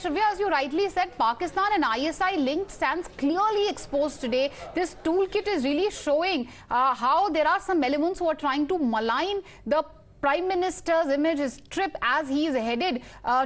Shrivya, as you rightly said, Pakistan and ISI link stands clearly exposed today. This toolkit is really showing how there are some elements who are trying to malign the Prime Minister's image, his trip as he is headed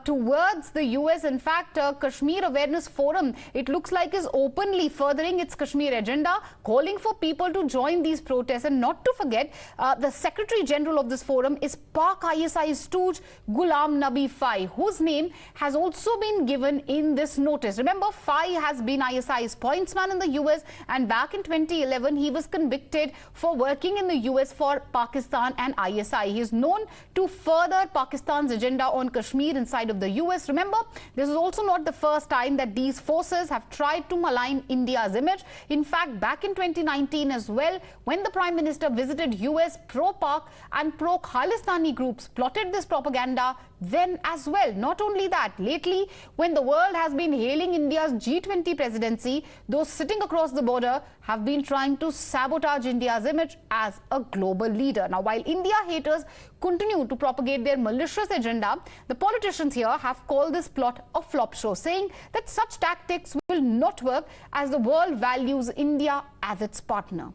towards the US. In fact, Kashmir Awareness Forum, it looks like, is openly furthering its Kashmir agenda, calling for people to join these protests. And not to forget, the Secretary General of this forum is Pak ISI stooge Ghulam Nabi Fai, whose name has also been given in this notice. Remember, Fai has been ISI's pointsman in the US, and back in 2011, he was convicted for working in the US for Pakistan and ISI. He is known to further Pakistan's agenda on Kashmir inside of the US. Remember, this is also not the first time that these forces have tried to malign India's image. In fact, back in 2019 as well, when the Prime Minister visited US, pro-Pak and pro-Khalistani groups plotted this propaganda then as well. Not only that, lately, when the world has been hailing India's G20 presidency, those sitting across the border have been trying to sabotage India's image as a global leader. Now, while India haters continue to propagate their malicious agenda, the politicians here have called this plot a flop show, saying that such tactics will not work as the world values India as its partner.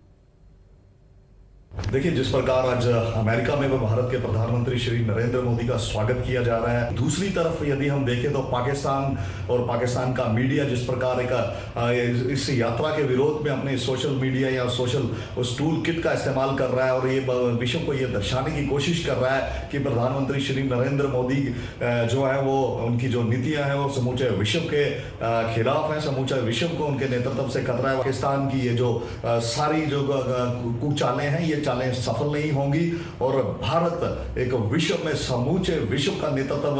देखिए, जिस प्रकार आज America में भारत के प्रधानमंत्री श्री नरेंद्र मोदी का स्वागत किया जा रहा है, दूसरी तरफ यदि हम देखें तो पाकिस्तान और पाकिस्तान का मीडिया जिस प्रकार इस यात्रा के विरोध में अपने सोशल मीडिया या सोशल उस टूल किट का इस्तेमाल कर रहा है और ये विश्व को ये दर्शाने की कोशिश कर रहा है कि प्रधानमंत्री श्री नरेंद्र मोदी जो है वो उनकी जो नीतियां हैं वो समूचे विश्व के खिलाफ है, समूचे विश्व को उनके नेतृत्व से खतरा है। पाकिस्तान की ये जो सारी जो कुचालें हैं, ये चालें सफल नहीं होंगी और भारत एक विश्व में समूचे विश्व का नेतृत्व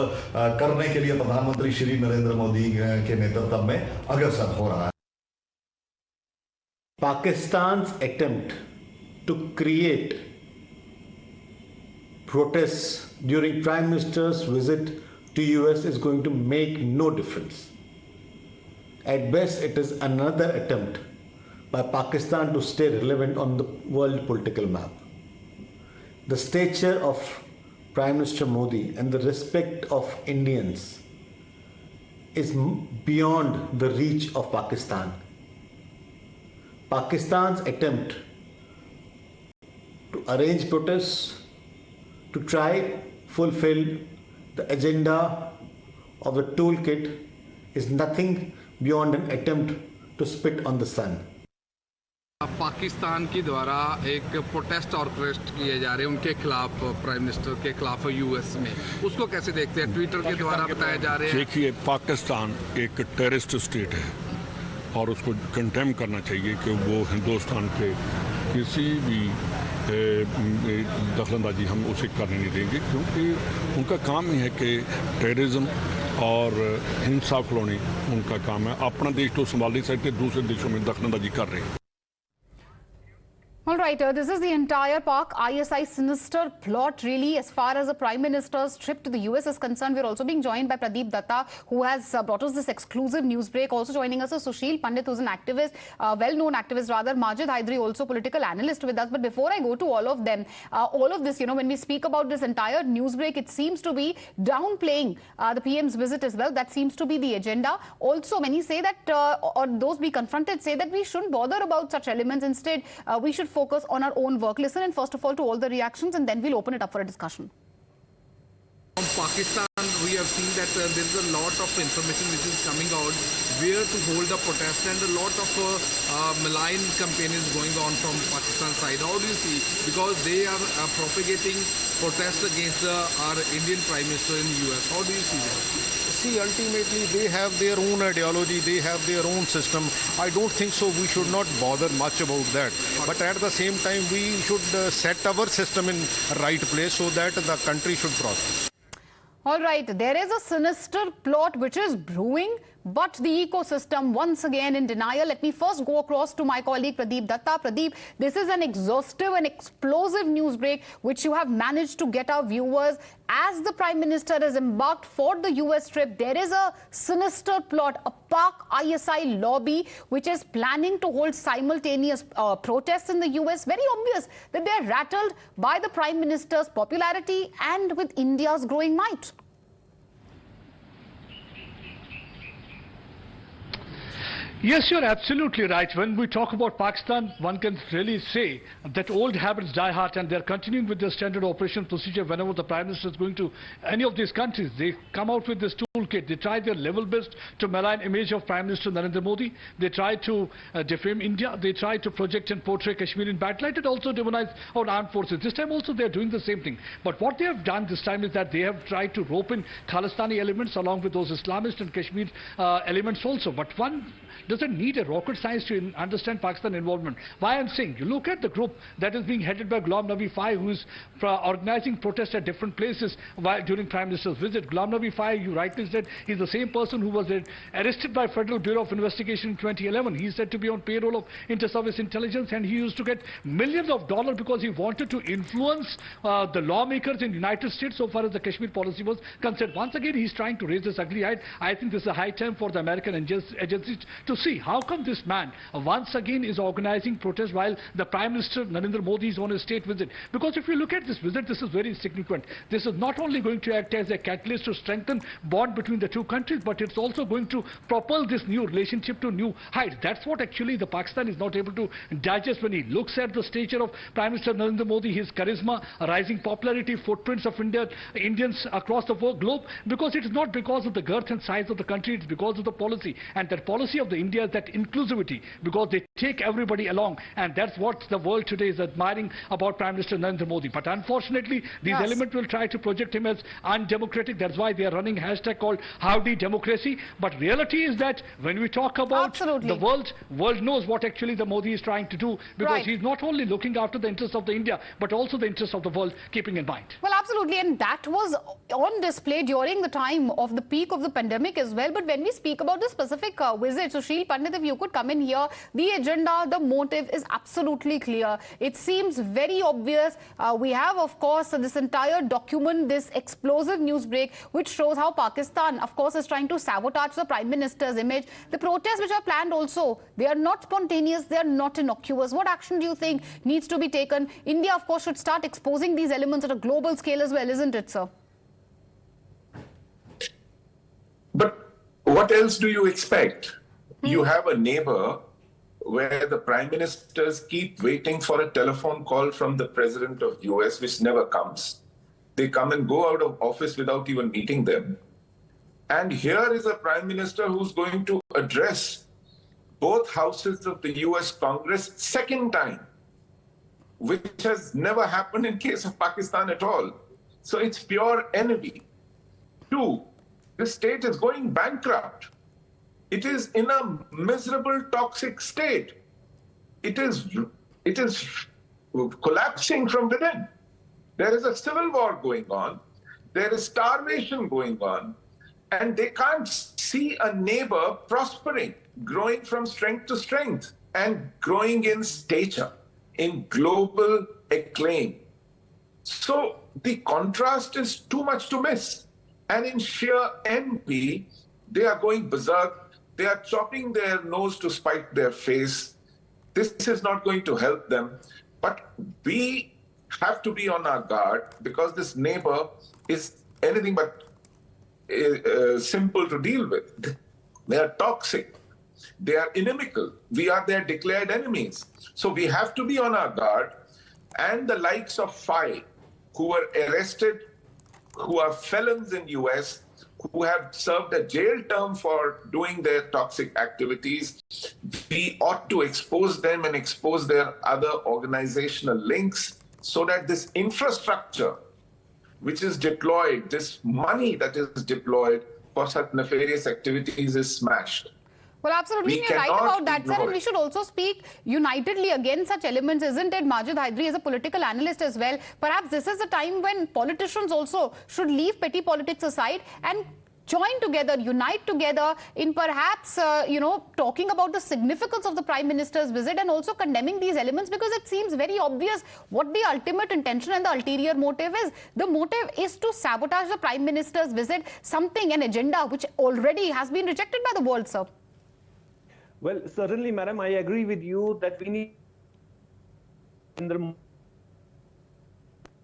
करने के लिए प्रधानमंत्री श्री नरेंद्र मोदी के नेतृत्व में अग्रसर हो रहा है। Pakistan's attempt to create protests during Prime Minister's visit to US is going to make no difference. At best, it is another attempt by Pakistan to stay relevant on the world political map. The stature of Prime Minister Modi and the respect of Indians is beyond the reach of Pakistan. Pakistan's attempt to arrange protests to try fulfill the agenda of the toolkit is nothing beyond an attempt to spit on the sun. Pakistan के द्वारा एक protest orchestrate किए जा रहे हैं उनके खिलाफ, prime minister के खिलाफ यूएस में, उसको कैसे देखते हैं? ट्विटर के द्वारा बताया जा रहे हैं। देखिए, पाकिस्तान एक टेररिस्ट स्टेट है और उसको कंडेम करना चाहिए कि वो हिंदुस्तान के किसी भी दखलंदाजी हम उसे करने नहीं देंगे, क्योंकि उनका काम ही है कि टेररिज्म और हिंसा फैलानी उनका काम है। अपना देश तो संभाल नहीं सकते, दूसरे देशों में दखलंदाजी कर रहे हैं। All right, this is the entire Pak ISI sinister plot, really, as far as the Prime Minister's trip to the US is concerned. We're also being joined by Pradeep Datta, who has brought us this exclusive news break. Also joining us is Shushil Pandit, who's an activist, well-known activist rather. Majid Hyderi, also political analyst with us. But before I go to all of them, all of this, you know, when we speak about this entire news break, it seems to be downplaying the PM's visit as well. That seems to be the agenda. Also, many say that, or those we confronted say that we shouldn't bother about such elements. Instead, we should focus on our own work. Listen in first of all to all the reactions and then we'll open it up for a discussion. From Pakistan, we have seen that there is a lot of information which is coming out where to hold the protest, and a lot of malign campaign is going on from Pakistan side. How do you see? Because they are propagating protests against our Indian Prime Minister in US. How do you see that? See, ultimately they have their own ideology, they have their own system. I don't think so we should not bother much about that. But at the same time, we should set our system in right place so that the country should prosper. All right, there is a sinister plot which is brewing, but the ecosystem once again in denial. Let me first go across to my colleague Pradeep Datta. Pradeep, this is an exhaustive and explosive news break which you have managed to get our viewers. As the Prime Minister is embarked for the US trip, there is a sinister plot, a Pak ISI lobby which is planning to hold simultaneous protests in the US. Very obvious that they are rattled by the Prime Minister's popularity and with India's growing might. Yes, you're absolutely right. When we talk about Pakistan, one can really say that old habits die hard, and they're continuing with their standard operation procedure. Whenever the Prime Minister is going to any of these countries, they come out with this toolkit. They try their level best to malign image of Prime Minister Narendra Modi. They try to defame India. They try to project and portray Kashmir in bad light, and also demonize our armed forces. This time also they're doing the same thing. But what they have done this time is that they have tried to rope in Khalistani elements along with those Islamist and Kashmir elements also. But one doesn't need a rocket science to understand Pakistan involvement. Why I'm saying, you look at the group that is being headed by Ghulam Nabi Fai, who is organizing protests at different places during Prime Minister's visit. Ghulam Nabi Fai, you rightly said, he's the same person who was arrested by Federal Bureau of Investigation in 2011. He's said to be on payroll of Inter-Service Intelligence, and he used to get millions of dollars because he wanted to influence the lawmakers in the United States so far as the Kashmir policy was concerned. Once again, he's trying to raise this ugly height. I think this is a high time for the American agencies to see how come this man once again is organizing protests while the Prime Minister Narendra Modi is on a state visit. Because if you look at this visit, this is very significant. This is not only going to act as a catalyst to strengthen bond between the two countries, but it's also going to propel this new relationship to new heights. That's what actually the Pakistan is not able to digest when he looks at the stature of Prime Minister Narendra Modi, his charisma, rising popularity, footprints of Indians across the globe, because it is not because of the girth and size of the country, it's because of the policy. And that policy of the India is that inclusivity, because they take everybody along, and that's what the world today is admiring about Prime Minister Narendra Modi. But unfortunately, these elements will try to project him as undemocratic. That's why they are running a hashtag called Howdy Democracy. But reality is that when we talk about the world knows what actually the Modi is trying to do, because he's not only looking after the interests of the India, but also the interests of the world, keeping in mind. Well, absolutely, and that was on display during the time of the peak of the pandemic as well. But when we speak about the specific visit, Shushil Pandit, if you could come in here, the agenda, the motive is absolutely clear. It seems very obvious. We have, of course, this entire document, this explosive news break, which shows how Pakistan, of course, is trying to sabotage the Prime Minister's image. The protests which are planned also, they are not spontaneous, they are not innocuous. What action do you think needs to be taken? India, of course, should start exposing these elements at a global scale as well, isn't it, sir? But what else do you expect? You have a neighbor where the prime ministers keep waiting for a telephone call from the president of US, which never comes. They come and go out of office without even meeting them. And here is a prime minister who's going to address both houses of the US Congress second time, which has never happened in case of Pakistan at all. So it's pure envy. Two, the state is going bankrupt. It is in a miserable, toxic state. It is collapsing from within. There is a civil war going on. There is starvation going on. And they can't see a neighbor prospering, growing from strength to strength, and growing in stature, in global acclaim. So the contrast is too much to miss. And in sheer envy, they are going berserk. They are chopping their nose to spite their face. This is not going to help them. But we have to be on our guard, because this neighbor is anything but simple to deal with. They are toxic. They are inimical. We are their declared enemies. So we have to be on our guard. And the likes of Fai, who were arrested, who are felons in US, who have served a jail term for doing their toxic activities, we ought to expose them and expose their other organizational links, so that this infrastructure which is deployed, this money that is deployed for such nefarious activities, is smashed. Well, absolutely, you're right about that, sir. And we should also speak unitedly against such elements, isn't it? Majid Hyderi is a political analyst as well. Perhaps this is a time when politicians also should leave petty politics aside and join together, unite together in perhaps, talking about the significance of the Prime Minister's visit and also condemning these elements, because it seems very obvious what the ultimate intention and the ulterior motive is. The motive is to sabotage the Prime Minister's visit, an agenda which already has been rejected by the world, sir. Well, certainly, madam, I agree with you that we need...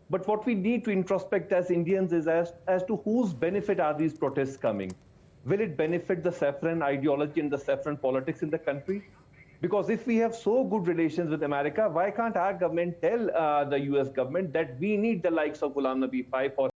But what we need to introspect as Indians is as to whose benefit are these protests coming. will it benefit the saffron ideology and the saffron politics in the country? Because if we have so good relations with America, why can't our government tell the US government that we need the likes of Ghulam Nabi Pai for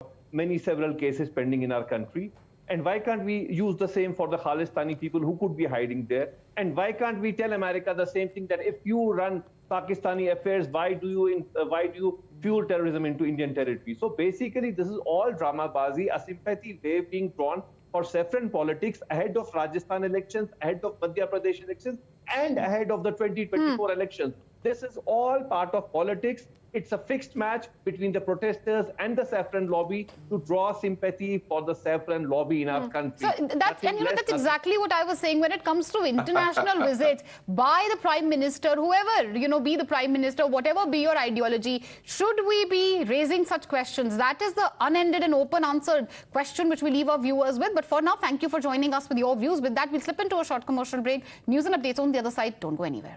several cases pending in our country? And why can't we use the same for the Khalistani people who could be hiding there? And why can't we tell America the same thing, that if you run Pakistani affairs, why do you fuel terrorism into Indian territory? So basically, this is all dramabaazi, a sympathy wave being drawn for saffron politics ahead of Rajasthan elections, ahead of Madhya Pradesh elections, and ahead of the 2024 elections. This is all part of politics. It's a fixed match between the protesters and the saffron lobby to draw sympathy for the saffron lobby in our country. So that's exactly what I was saying when it comes to international visits by the Prime Minister, whoever, be the Prime Minister, whatever be your ideology. Should we be raising such questions? That is the unended and open answered question which we leave our viewers with. But for now, thank you for joining us with your views. With that, we'll slip into a short commercial break. News and updates on the other side. Don't go anywhere.